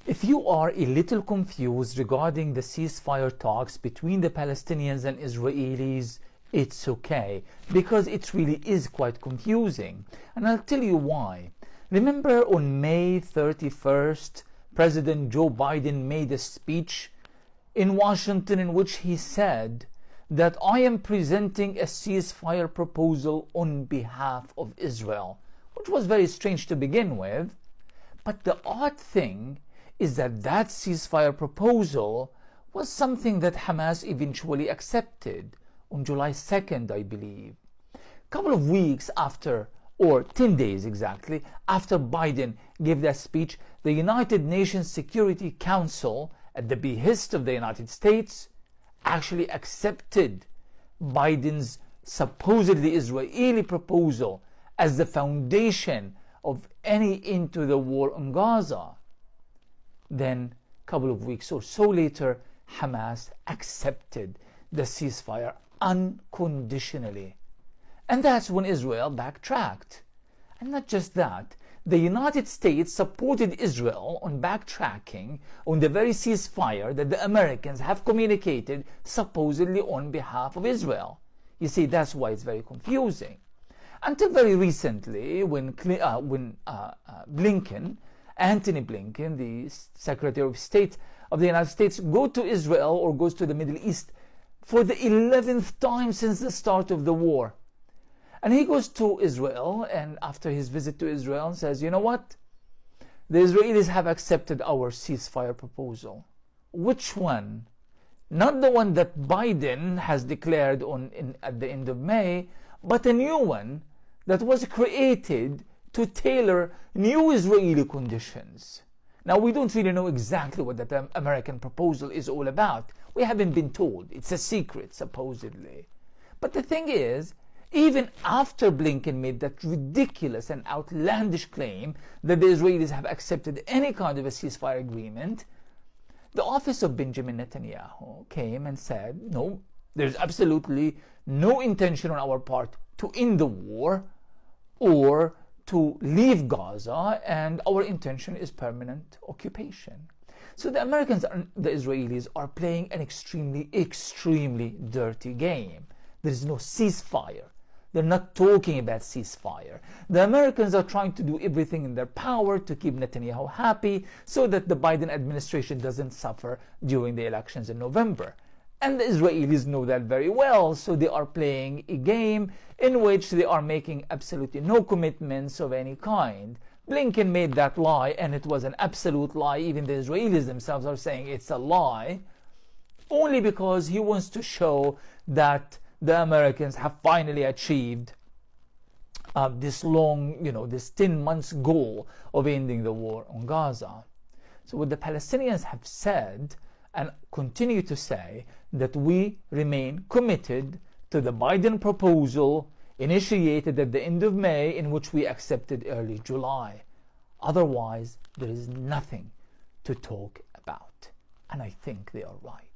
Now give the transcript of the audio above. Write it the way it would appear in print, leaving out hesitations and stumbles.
If you are a little confused regarding the ceasefire talks between the Palestinians and Israelis, it's okay, because it really is quite confusing. And I'll tell you why. Remember on May 31st, President Joe Biden made a speech in Washington in which he said that I am presenting a ceasefire proposal on behalf of Israel, which was very strange to begin with. But the odd thing is that that ceasefire proposal was something that Hamas eventually accepted on July 2nd, I believe. A couple of weeks after, or 10 days exactly, after Biden gave that speech, the United Nations Security Council, at the behest of the United States, actually accepted Biden's supposedly Israeli proposal as the foundation of any end to the war on Gaza. Then, a couple of weeks or so later, Hamas accepted the ceasefire unconditionally. And that's when Israel backtracked. And not just that, the United States supported Israel on backtracking on the very ceasefire that the Americans have communicated supposedly on behalf of Israel. You see, that's why it's very confusing. Until very recently, when Antony Blinken, the Secretary of State of the United States, goes to Israel or goes to the Middle East for the 11th time since the start of the war. And he goes to Israel, and after his visit to Israel says, you know what? The Israelis have accepted our ceasefire proposal. Which one? Not the one that Biden has declared at the end of May, but a new one that was created to tailor new Israeli conditions. Now, we don't really know exactly what that American proposal is all about. We haven't been told. It's a secret, supposedly. But the thing is, even after Blinken made that ridiculous and outlandish claim that the Israelis have accepted any kind of a ceasefire agreement, the office of Benjamin Netanyahu came and said, no, there's absolutely no intention on our part to end the war or to leave Gaza, and our intention is permanent occupation. So the Americans and the Israelis are playing an extremely, extremely dirty game. There is no ceasefire. They're not talking about ceasefire. The Americans are trying to do everything in their power to keep Netanyahu happy so that the Biden administration doesn't suffer during the elections in November. And the Israelis know that very well, so they are playing a game in which they are making absolutely no commitments of any kind. Blinken made that lie, and it was an absolute lie. Even the Israelis themselves are saying it's a lie, only because he wants to show that the Americans have finally achieved this long, this 10 months goal of ending the war on Gaza. So what the Palestinians have said and continue to say, that we remain committed to the Biden proposal initiated at the end of May, in which we accepted early July. Otherwise, there is nothing to talk about. And I think they are right.